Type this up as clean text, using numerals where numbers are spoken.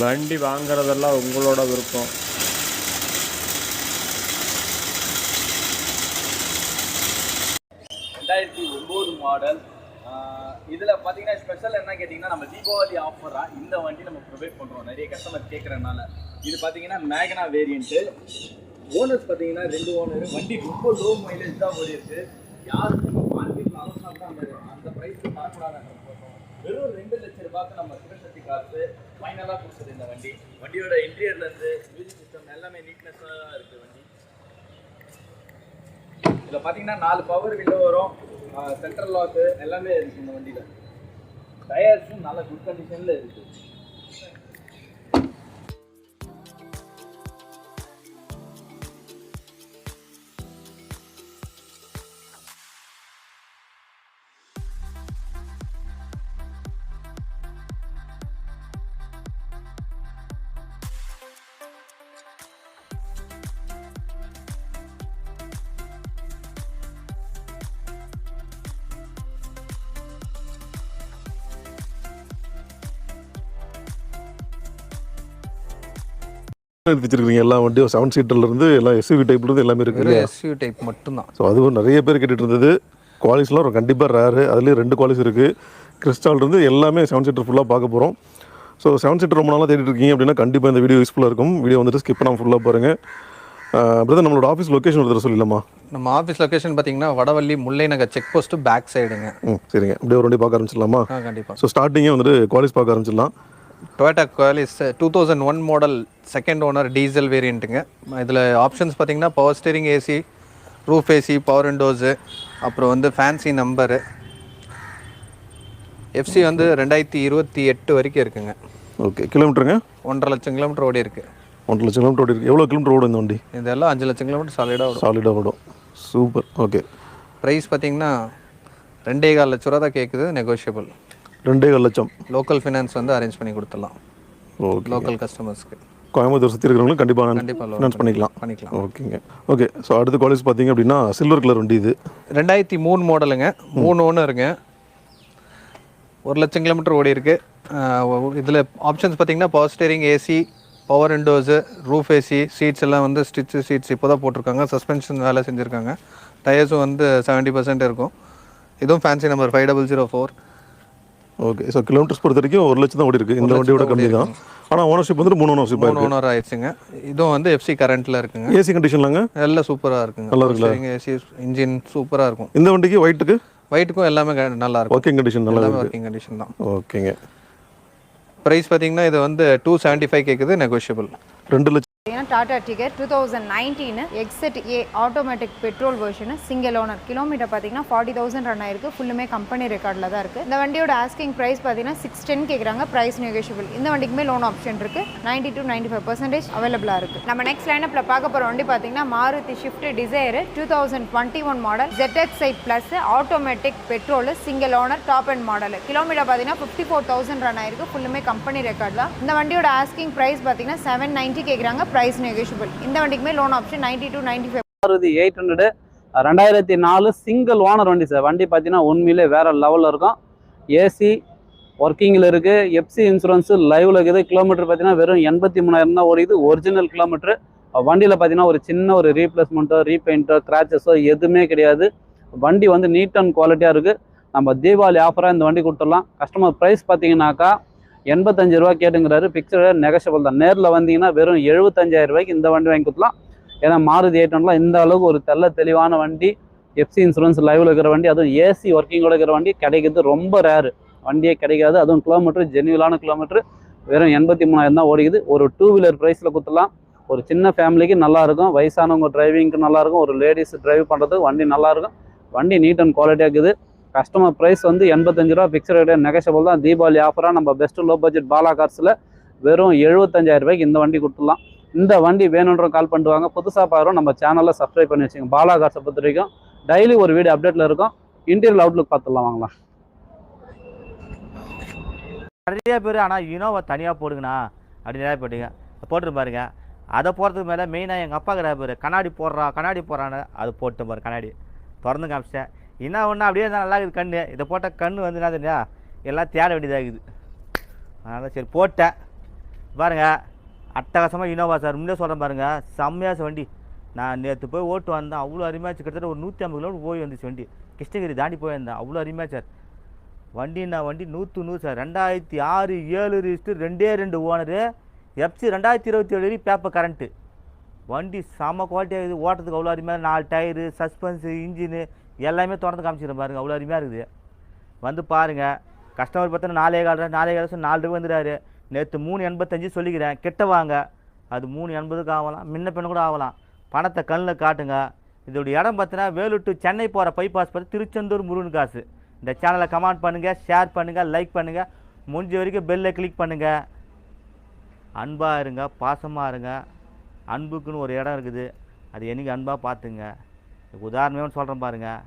வண்டி வாங்குறதெல்லாம் உங்களோட விருப்பம். மாடல். இதில் பார்த்தீங்கன்னா ஸ்பெஷல் என்ன கேட்டிங்கன்னா, நம்ம தீபாவளி ஆஃபராக இந்த வண்டி நம்ம ப்ரொவைட் பண்ணுறோம். நிறைய கஸ்டமர் கேட்குறதுனால. இது பார்த்தீங்கன்னா மேக்னா வேரியண்ட்டு. ஓனர்ஸ் பார்த்தீங்கன்னா 2 ஓனர். வண்டி ரொம்ப லோ மைலேஜ் தான் ஓடிருக்கு. யாருக்கும் நம்ம மார்க்கெட்டில் அவசரம் தான் அந்த ப்ரைஸுக்கு தரக்கூடாது. வெறும் 2 லட்சம் ரூபாய்க்கு நம்ம சிவசக்தி காசு ஃபைனலாக கொடுக்குது இந்த வண்டி. வண்டியோட இன்டீரியர்லேருந்து மியூசிக் சிஸ்டம் எல்லாமே நீட்னஸாக இருக்குது வண்டி. இதில் பார்த்தீங்கன்னா 4 பவர் விண்டோ வரும். சென்ட்ரல் லாக்கு எல்லாமே இருக்குது இந்த வண்டியில். டயர்ஸும் நல்ல குட் கண்டிஷனில் இருக்குது. வச்சிருக்கீங்க எல்லா வண்டியும் 7 சீட்டர்லேருந்து எல்லாம் எஸ்யூவி டைப்லேருந்து எல்லாமே இருக்குது. எஸ்யூவி டைப் மட்டும்தான். ஸோ அதுவும் நிறைய பேர் கேட்டுட்டு இருந்தது. குவாலிஸ்லாம் கண்டிப்பாக ரேரு. அதுலேயும் 2 குவாலிஸ் இருக்குது. கிறிஸ்டால்லேருந்து எல்லாமே 7 சீட்டர் ஃபுல்லாக பார்க்க போகிறோம். ஸோ 7 சீட்டர் ரொம்ப நாளாக தேடிட்டு இருக்கீங்க அப்படின்னா கண்டிப்பாக இந்த வீடியோ யூஸ்ஃபுல்லாக இருக்கும். வீடியோ வந்துட்டு ஸ்கிப் பண்ணாமல் ஃபுல்லாக பாருங்கள். பிரதர், நம்மளோட ஆஃபீஸ் லொக்கேஷன் ஒரு தடவை சொல்லிடலாமா? நம்ம ஆஃபீஸ் லொக்கேஷன் பார்த்தீங்கன்னா வடவள்ளி முல்லை நகர் செக் போஸ்ட் பேக் சைடுங்க. சரிங்க, அப்படியே ஒரு வண்டி பார்க்க ஆரம்பிச்சிடலாமா? கண்டிப்பாக. ஸோ ஸ்டார்டிங்கே வந்துட்டு குவாலிஸ் பார்க்க ஆரம்பிச்சிடலாம். Toyota Qualis 2001 model, second owner, diesel வேரியண்ட்டுங்க. இதில் ஆப்ஷன்ஸ் பார்த்தீங்கன்னா power steering, AC, roof AC, power windows, அப்புறம் வந்து ஃபேன்சி நம்பரு. எஃப்சி வந்து 2028 வரைக்கும் இருக்குங்க. ஓகே, கிலோமீட்டருங்க 1.5 லட்சம் கிலோமீட்டர் ஓடி இருக்குது. 1 லட்சம் கிலோமீட்டர் ஓடி இருக்குது. எவ்வளோ கிலோமீட்டர் ஓடும் இந்த வண்டி? இதெல்லாம் 5 லட்சம் கிலோமீட்டர் சாலிடாக ஓடும். சூப்பர். ஓகே, ப்ரைஸ் பார்த்தீங்கன்னா 2.25 லட்ச ரூபா தான் கேட்குது. நெகோஷியபிள். 2.25 லட்சம். லோக்கல் ஃபினான்ஸ் வந்து அரேஞ்ச் பண்ணி கொடுத்துடலாம். ஓகே, லோக்கல் கஸ்டமர்ஸ்க்கு. கோயம்புத்தூர் சுற்றி இருக்கிறவங்களும் கண்டிப்பாக ஃபினான்ஸ் பண்ணிக்கலாம். ஓகேங்க. ஓகே, ஸோ அடுத்த குவாலிஸ் பார்த்தீங்க அப்படின்னா சில்வர் கலர் வண்டி. இது 2003 மாடலுங்க. 3 ஓனருங்க. 1 லட்சம் கிலோமீட்டர் ஓடி இருக்குது. இதில் ஆப்ஷன்ஸ் பார்த்தீங்கன்னா power steering, AC, power windows, roof AC, seats எல்லாம் வந்து ஸ்டிச்சு சீட்ஸ் இப்போ தான் போட்டிருக்காங்க. சஸ்பென்ஷன் வேலை செஞ்சுருக்காங்க. டயர்ஸும் வந்து 70% இருக்கும். இதுவும் fancy number 5004. Okay, so kilometres பொறுத்த வரைக்கும் 1 லட்சம் தான் ஓடி இருக்குது. இந்த வண்டியோட கம்மி தான். ஆனால் ஓனர்ஷிப் வந்துட்டு 3 ஓனர்ஷிப். 3 ஓனர் ஆயிடுச்சுங்க. இதுவும் வந்து எஃப்சி கரண்ட்டில் இருக்குங்க. ஏசி கண்டிஷன்லாங்க எல்லாம் சூப்பராக இருக்குங்க. நல்லா இருக்குல்ல? ஏசி இன்ஜின் சூப்பராக இருக்கும். இந்த வண்டிக்கு ஒயிட்டுக்கும் எல்லாமே நல்லா இருக்கும். ஒர்க்கிங் கண்டிஷன் நல்லா இருக்கு. ஒர்க்கிங் கண்டிஷன் தான். ஓகேங்க. ப்ரைஸ் பார்த்தீங்கன்னா இது வந்து 275 கேட்குது. நெகோஷியபிள். 2 லட்சம். Tata Tigor 2019 X Z A automatic petrol version, single owner. Kilometre பார்த்தீங்கன்னா 40,000 ரன் ஆயிருக்கு. ஃபுல்லுமே கம்பெனி ரெக்கார்டில் தான் இருக்குது. இந்த வண்டியோட ஆஸ்கிங் ப்ரைஸ் பார்த்தீங்கன்னா 610 கேட்குறாங்க. Price negotiable. இந்த வண்டிக்குமே லோன் ஆப்ஷன் இருக்குது. 90 to 95% அவைலபிளாக இருக்குது. நம்ம நெக்ஸ்ட் லைனப்பில் பார்க்க போகிற வண்டி பார்த்தீங்கன்னா Maruti shift desire 2021 model, ZX8 plus, automatic petrol, single owner, top and model. Kilometre பார்த்தீங்கன்னா 54,000 ரன் ஆயிருக்கு. ஃபுல்லுமே கம்பெனி ரெக்கார்ட் தான். இந்த வண்டியோட ஆஸ்கிங் ப்ரைஸ் பார்த்தீங்கன்னா 790 கேட்குறாங்க. Price negotiable. இந்த வண்டிக்குமே loan option 90 to 95. Maruti 800 2004 single owner வண்டி சார். வண்டி பார்த்தீங்கன்னா உண்மையிலே வேற லெவலில் இருக்கும். ஏசி ஒர்க்கிங்கில் இருக்குது. எஃப்சி இன்சூரன்ஸு லைவில் இருக்குது. கிலோமீட்டர் பார்த்தீங்கன்னா வெறும் 83,000 தான் ஓடிது. Original kilometre. வண்டியில் பார்த்தீங்கன்னா ஒரு சின்ன ஒரு ரீப்ளேஸ்மெண்ட்டோ ரீபெயிண்ட்டோ கிராச்சஸோ எதுவுமே கிடையாது. வண்டி வந்து நீட் அண்ட் குவாலிட்டியாக இருக்குது. நம்ம தீபாவளி ஆஃபராக இந்த வண்டி கொடுத்துடலாம். கஸ்டமர் ப்ரைஸ் பார்த்தீங்கன்னாக்கா 85 ரூபா கேட்டுங்கிறாரு. பிக்சர் நெகோஷியபிள் தான். நேரில் வந்தீங்கன்னா வெறும் 75,000 ரூபாய்க்கு இந்த வண்டி வாங்கி கொடுக்கலாம். ஏன்னா மாருதி 800 இந்த அளவுக்கு ஒரு தெளிவான வண்டி, எஃப்சி இன்சூரன்ஸ் லைவில் இருக்கிற வண்டி, அதுவும் ஏசி ஒர்க்கிங்கோட இருக்கிற வண்டி கிடைக்கிறது ரொம்ப ரேரு. வண்டியே கிடைக்காது. அதுவும் கிலோமீட்டர் ஜென்யூலான கிலோமீட்டர். வெறும் 83,000 தான் ஓடிக்குது. ஒரு 2 வீலர் ப்ரைஸில் கொடுத்துடலாம். ஒரு சின்ன ஃபேமிலிக்கு நல்லாயிருக்கும். வயசானவங்க டிரைவிங்க்கு நல்லாயிருக்கும். ஒரு லேடிஸ் டிரைவ் பண்ணுறதுக்கு வண்டி நல்லாயிருக்கும். வண்டி நீட் அண்ட் குவாலிட்டியாக இருக்குது. கஸ்டமர் ப்ரைஸ் வந்து 85 ரூபா. பிக்சர் ரேட் நெகோஷியபிள் தான். தீபாவளி ஆஃபராக நம்ம பெஸ்ட் லோ பட்ஜெட் பாலா கார்ஸில் வெறும் 75,000 ரூபாய்க்கு இந்த வண்டி கொடுத்துடலாம். இந்த வண்டி வேணுன்ற கால் பண்ணிட்டு வாங்க. புதுசாக பாருங்க, நம்ம சேனலில் சப்ஸ்கிரைப் பண்ணி வச்சுங்க. பாலா கார்ஸை பொறுத்த வரைக்கும் டெய்லி ஒரு வீடியோ அப்டேட்டில் இருக்கும். இன்டீரியர் அவுட்லுக் பார்த்துடலாம் வாங்கலாம். நிறைய பேர் ஆனால் இனோவா தனியாக போடுங்கண்ணா அப்படி நிறைய போட்டிங்க போட்டு பாருங்க. அதை போகிறதுக்கு மேலே மெயினாக எங்கள் அப்பா கிடையாது பேர் கண்ணாடி போடுறான்னு அது போட்டு பாரு. கண்ணாடி திறந்து காமிச்சிட்டேன். என்ன ஒன்று அப்படியே தான் நல்லா இருக்குது கண்ணு. இதை போட்டால் கண் வந்து என்ன தெரியா எல்லாம் தேட வேண்டியதாகுது. அதனால் சரி போட்டேன். பாருங்கள் அட்டகாசமாக இனோவா சார், முன்னே சொல்கிறேன் பாருங்கள், செம்மையாக வண்டி. நான் நேற்று போய் ஓட்டு வந்தேன், அவ்வளோ அருமையாச்சு. கிட்டத்தட்ட ஒரு 150 கிலோமீட்டர் போய் வந்துச்சு வண்டி. கிருஷ்ணகிரி தாண்டி போயிருந்தேன், அவ்வளோ அருமையாக சார். வண்டின்னா வண்டி 100 sir. 2006 7 register, 2 owner, FC 2027 paper current. வண்டி செம்ம குவாலிட்டியாக இருக்குது, ஓட்டுறதுக்கு அவ்வளோ அருமையாக. 4 டயரு, சஸ்பென்ஸு, இன்ஜினு எல்லாமே திறந்து காமிச்சிடுறேன் பாருங்கள், அவ்வளோ அருமையாக இருக்குது. வந்து பாருங்கள். கஸ்டமர் பார்த்தா 4 வந்துடுறாரு. நேற்று 385 சொல்லிக்கிறேன், கிட்ட வாங்க. அது 380க்கு ஆகலாம், முன்ன பின்ன கூட ஆகலாம். பணத்தை கண்ணில் காட்டுங்க. இதோடைய இடம் பார்த்தீங்கன்னா வேலூர் டு சென்னை போகிற பைபாஸ் பார்த்து திருச்செந்தூர் முருகன் காசு. இந்த சேனலை கமெண்ட் பண்ணுங்கள், ஷேர் பண்ணுங்கள், லைக் பண்ணுங்கள், முடிஞ்ச வரைக்கும் பெல்லை கிளிக் பண்ணுங்கள். அன்பாக இருங்க, பாசமாக இருங்க. அன்புக்குன்னு ஒரு இடம் இருக்குது, அது என்றைக்கு அன்பாக பார்த்துங்க. உதாரணமே சொல்கிறேன் பாருங்கள்.